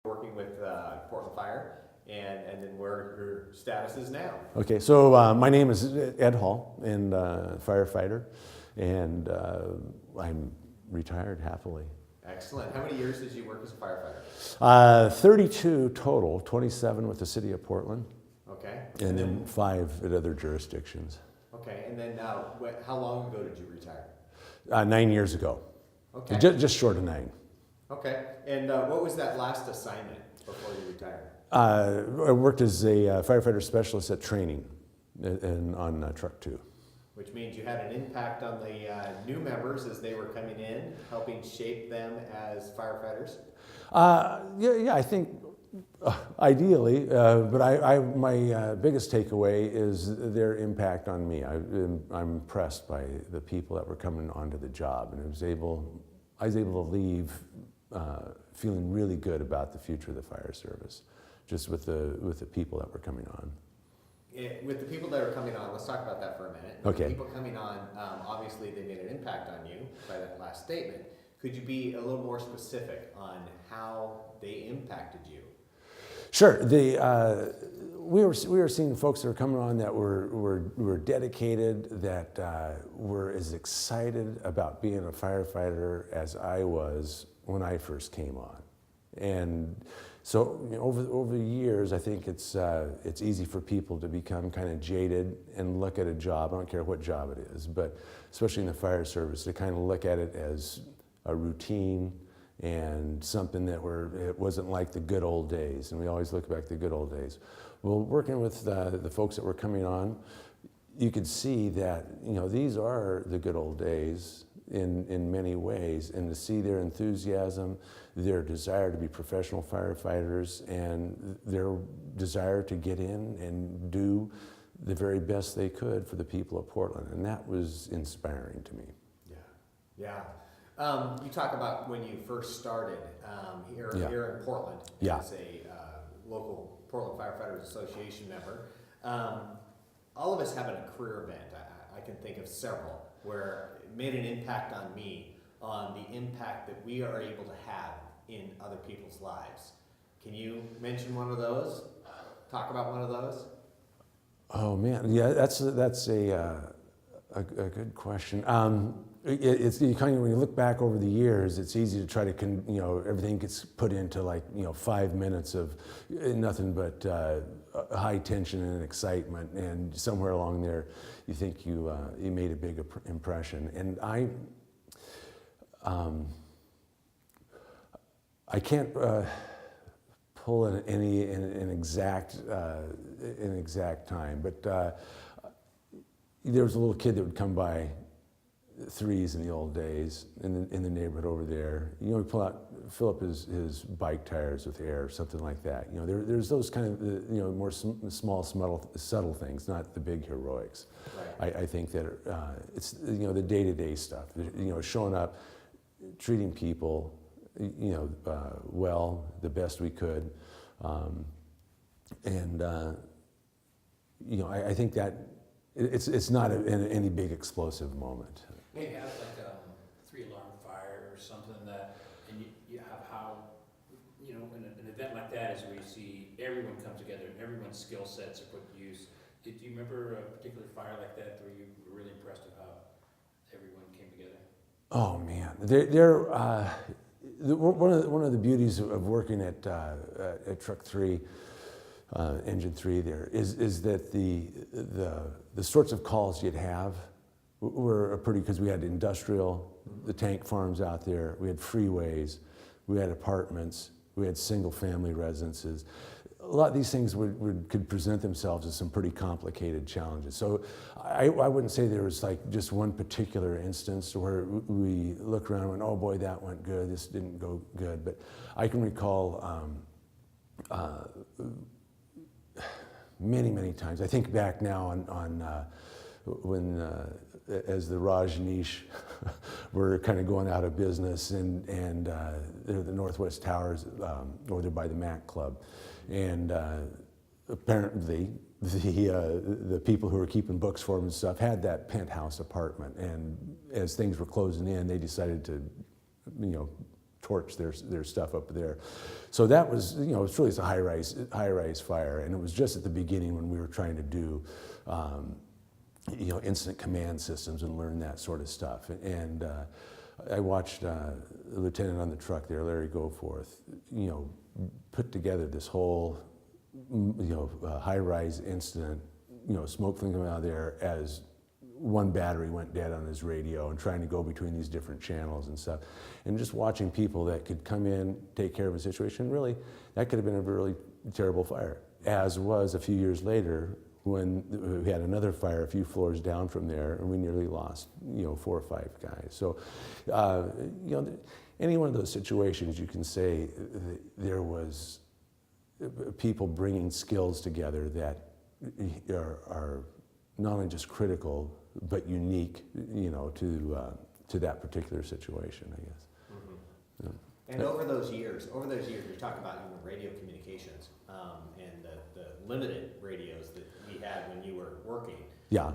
working with Portland Fire, and then where your status is now. Okay, so my name is Ed Hall, and firefighter, and I'm retired happily. Excellent. How many years did you work as a firefighter? 32 total, 27 with the city of Portland, Okay. and then 5 at other jurisdictions. Okay, and then how long ago did you retire? 9 years ago, Okay. just short of 9. Okay, and what was that last assignment before you retired? I worked as a firefighter specialist at training on Truck 2. Which means you had an impact on the new members as they were coming in, helping shape them as firefighters? Yeah, I think ideally, but my biggest takeaway is their impact on me. I'm impressed by the people that were coming onto the job, and I was able to leave feeling really good about the future of the fire service, just with the people that were coming on. With the people that are coming on, let's talk about that for a minute. Okay. The people coming on, obviously they made an impact on you by that last statement. Could you be a little more specific on how they impacted you? Sure. We were seeing folks that were coming on that were dedicated, that were as excited about being a firefighter as I was when I first came on. And so over the years, I think it's easy for people to become kind of jaded and look at a job. I don't care what job it is, but especially in the fire service, to kind of look at it as a routine and something that it wasn't like the good old days. And we always look back to the good old days. Well, working with the folks that were coming on, you could see that these are the good old days in many ways, and to see their enthusiasm, their desire to be professional firefighters, and their desire to get in and do the very best they could for the people of Portland, and that was inspiring to me. Yeah. You talk about when you first started here in Portland as a local Portland Firefighters Association member. All of us have a career event. I can think of several where it made an impact on me, on the impact that we are able to have in other people's lives. Can you mention one of those? Talk about one of those? Oh man, yeah, that's a good question. It's kind of, when you look back over the years, it's easy to try to everything gets put into 5 minutes of nothing but high tension and excitement, and somewhere along there, you think you made a big impression. And I can't pull an exact time, but there was a little kid that would come by threes in the old days in the neighborhood over there. We fill up his bike tires with air or something like that. There's those kind of more small, subtle things, not the big heroics. Right. I think that it's the day-to-day stuff. Showing up, treating people well, the best we could, and I think that it's not any big explosive moment. We have like a 3-alarm fire or something and you have how, in an event like that is where you see everyone come together and everyone's skill sets are put to use. Do you remember a particular fire like that where you were really impressed with how everyone came together? Oh man, one of the beauties of working at Truck 3, Engine 3 there is that the sorts of calls you'd have were pretty, because we had industrial, the tank farms out there, we had freeways, we had apartments, we had single family residences. A lot of these things could present themselves as some pretty complicated challenges. So I wouldn't say there was just one particular instance where we look around and went, oh boy, that went good, this didn't go good. But I can recall many times. I think back now on when as the Rajneesh were kind of going out of business, and they're the Northwest Towers over there by the Mac Club, and apparently the people who were keeping books for them and stuff had that penthouse apartment, and as things were closing in, they decided to torch their stuff up there. So that was, it's really a high-rise fire, and it was just at the beginning when we were trying to do, incident command systems and learn that sort of stuff. And I watched the lieutenant on the truck there, Larry Goforth, put together this whole, high-rise incident, smoke coming out of there as one battery went dead on his radio, and trying to go between these different channels and stuff. And just watching people that could come in, take care of a situation, really, that could have been a really terrible fire. As was a few years later, when we had another fire a few floors down from there, and we nearly lost, 4 or 5 guys. So, any one of those situations, you can say there was people bringing skills together that are not only just critical, but unique, to that particular situation, I guess. Mm-hmm. Yeah. And over those years, you're talking about radio communications and the limited radios that we had when you were working. Yeah.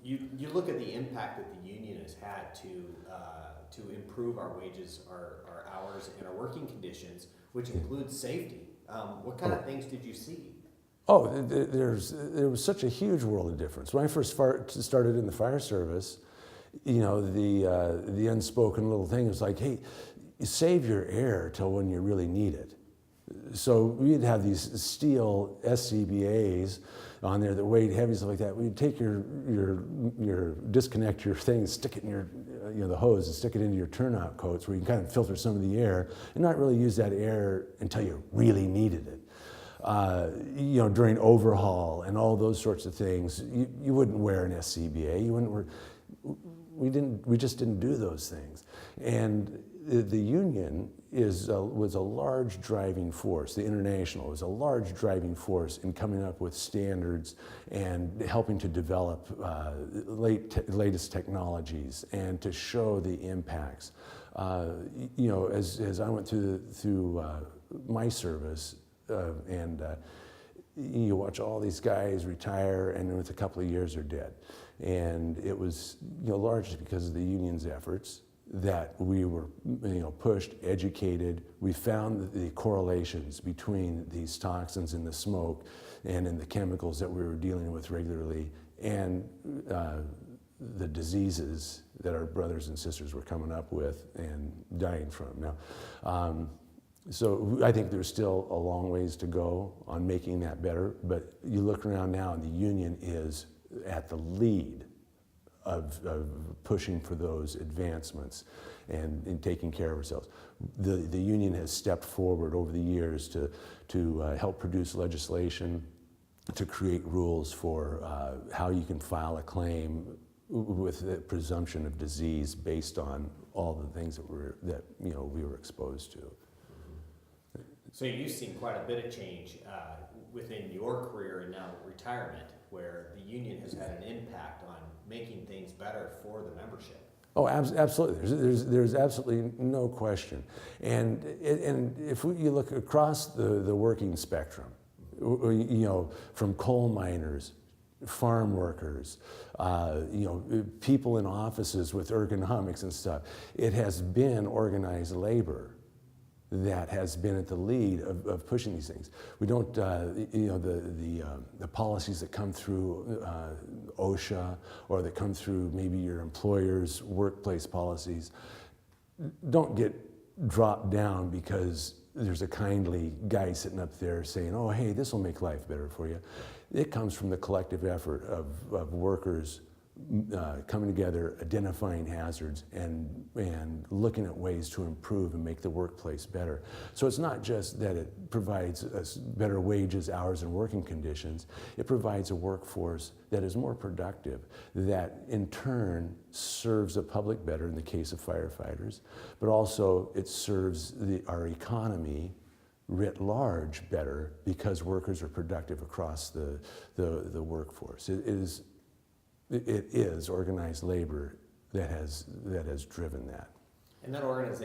You look at the impact that the union has had to improve our wages, our hours, and our working conditions, which includes safety. What kind of things did you see? Oh, there was such a huge world of difference. When I first started in the fire service, the unspoken little thing was like, hey, save your air till when you really need it. So we'd have these steel SCBAs on there that weighed heavy, stuff like that. We'd take your disconnect your thing, stick it in your, the hose, and stick it into your turnout coats where you can kind of filter some of the air, and not really use that air until you really needed it. During overhaul and all those sorts of things, you wouldn't wear an SCBA. You wouldn't wear. We just didn't do those things. And the union was a large driving force. The International was a large driving force in coming up with standards and helping to develop latest technologies and to show the impacts. As I went through my service, and you watch all these guys retire, and within a couple of years are dead. And it was largely because of the union's efforts that we were pushed, educated. We found the correlations between these toxins in the smoke and in the chemicals that we were dealing with regularly, and the diseases that our brothers and sisters were coming up with and dying from. Now, so I think there's still a long ways to go on making that better, but you look around now and the union is at the lead of pushing for those advancements and taking care of ourselves. The union has stepped forward over the years to help produce legislation, to create rules for how you can file a claim with the presumption of disease based on all the things that we were exposed to. So you've seen quite a bit of change within your career and now retirement, where the union has had an impact on making things better for the membership. Oh, absolutely. There's absolutely no question. And if you look across the working spectrum, from coal miners, farm workers, people in offices with ergonomics and stuff, it has been organized labor that has been at the lead of pushing these things. We don't, the policies that come through OSHA or that come through maybe your employer's workplace policies don't get dropped down because there's a kindly guy sitting up there saying, oh, hey, this will make life better for you. It comes from the collective effort of workers coming together, identifying hazards, and looking at ways to improve and make the workplace better. So it's not just that it provides us better wages, hours, and working conditions. It provides a workforce that is more productive, that in turn serves the public better in the case of firefighters, but also it serves our economy writ large better because workers are productive across the workforce. It is organized labor that has driven that. And that organized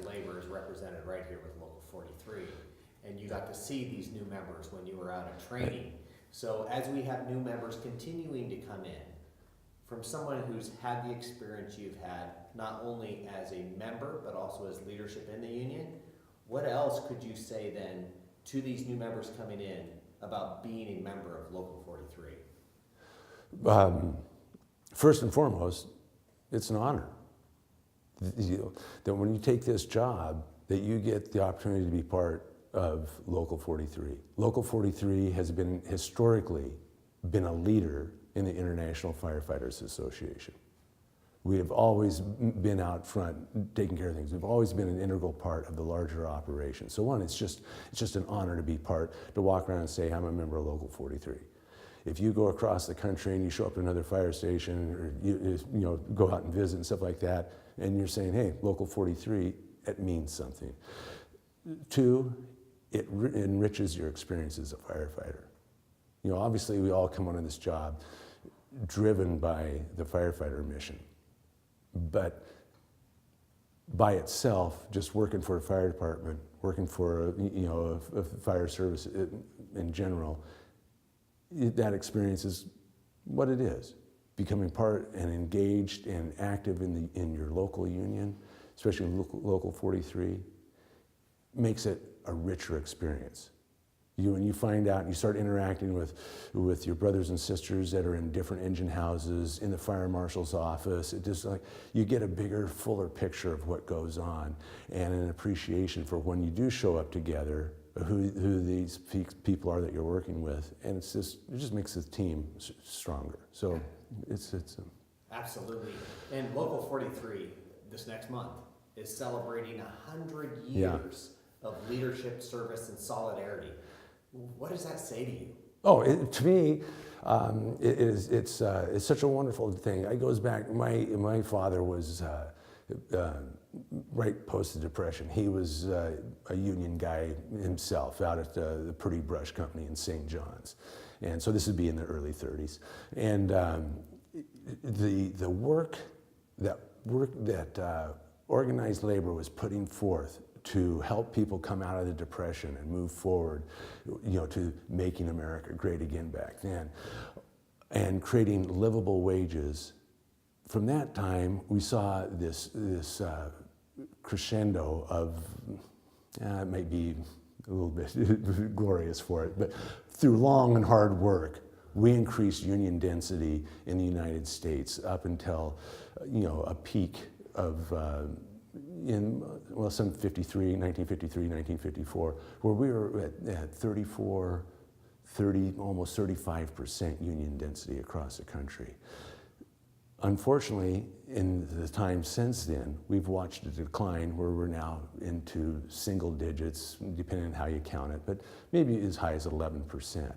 labor is represented right here with Local 43. And you got to see these new members when you were out of training. So as we have new members continuing to come in, from someone who's had the experience you've had, not only as a member, but also as leadership in the union. What else could you say then to these new members coming in about being a member of Local 43? First and foremost, it's an honor that when you take this job, that you get the opportunity to be part of Local 43. Local 43 has been historically been a leader in the International Firefighters Association. We have always been out front taking care of things. We've always been an integral part of the larger operation. So one, it's just an honor to be part, to walk around and say, I'm a member of Local 43. If you go across the country and you show up to another fire station, or you know, go out and visit and stuff like that, and you're saying, hey, Local 43, it means something. Two, it enriches your experience as a firefighter. You know, obviously we all come onto this job driven by the firefighter mission. But by itself, just working for a fire department, working for a fire service in general, that experience is what it is. Becoming part and engaged and active in your local union, especially Local 43, makes it a richer experience. When you find out and you start interacting with your brothers and sisters that are in different engine houses, in the fire marshal's office, it just like, you get a bigger, fuller picture of what goes on and an appreciation for when you do show up together, who these people are that you're working with, and it just makes the team stronger. So it's Absolutely. And Local 43 this next month is celebrating 100 years of leadership, service, and solidarity. What does that say to you? Oh, to me, it's such a wonderful thing. It goes back. My father was right post the Depression. He was a union guy himself out at the Purdy Brush Company in St. John's, and so this would be in the early 30s. And the work that organized labor was putting forth to help people come out of the Depression and move forward, to making America great again back then, and creating livable wages. From that time, we saw this crescendo of, it might be a little bit glorious for it, but through long and hard work, we increased union density in the United States up until, a peak of in some 1953, 1954, where we were at 34, 30, almost 35% union density across the country. Unfortunately, in the time since then, we've watched a decline where we're now into single digits, depending on how you count it, but maybe as high as 11%.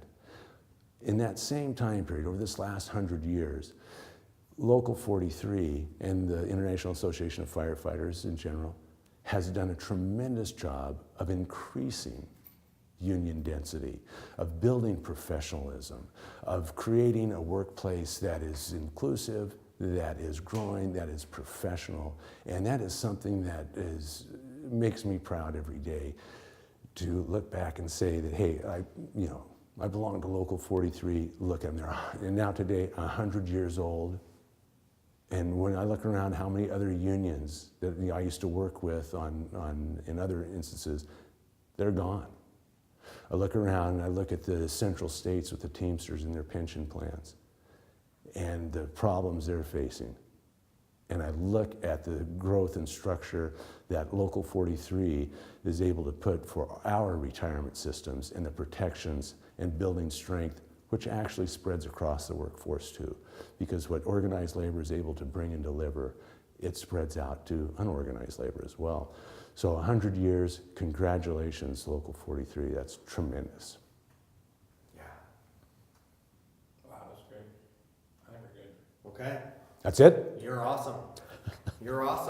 In that same time period, over this last 100 years, Local 43 and the International Association of Firefighters in general has done a tremendous job of increasing union density, of building professionalism, of creating a workplace that is inclusive, that is growing, that is professional, and that is something that makes me proud every day to look back and say that, hey, I belong to Local 43. Look, I'm there, and now today, 100 years old. And when I look around how many other unions that I used to work with in other instances, they're gone. I look around and I look at the central states with the Teamsters and their pension plans and the problems they're facing. And I look at the growth and structure that Local 43 is able to put for our retirement systems and the protections and building strength, which actually spreads across the workforce too. Because what organized labor is able to bring and deliver, it spreads out to unorganized labor as well. So 100 years, congratulations, Local 43, that's tremendous. Yeah. Wow, that's great. I think we're good. Okay. That's it? You're awesome. You're awesome.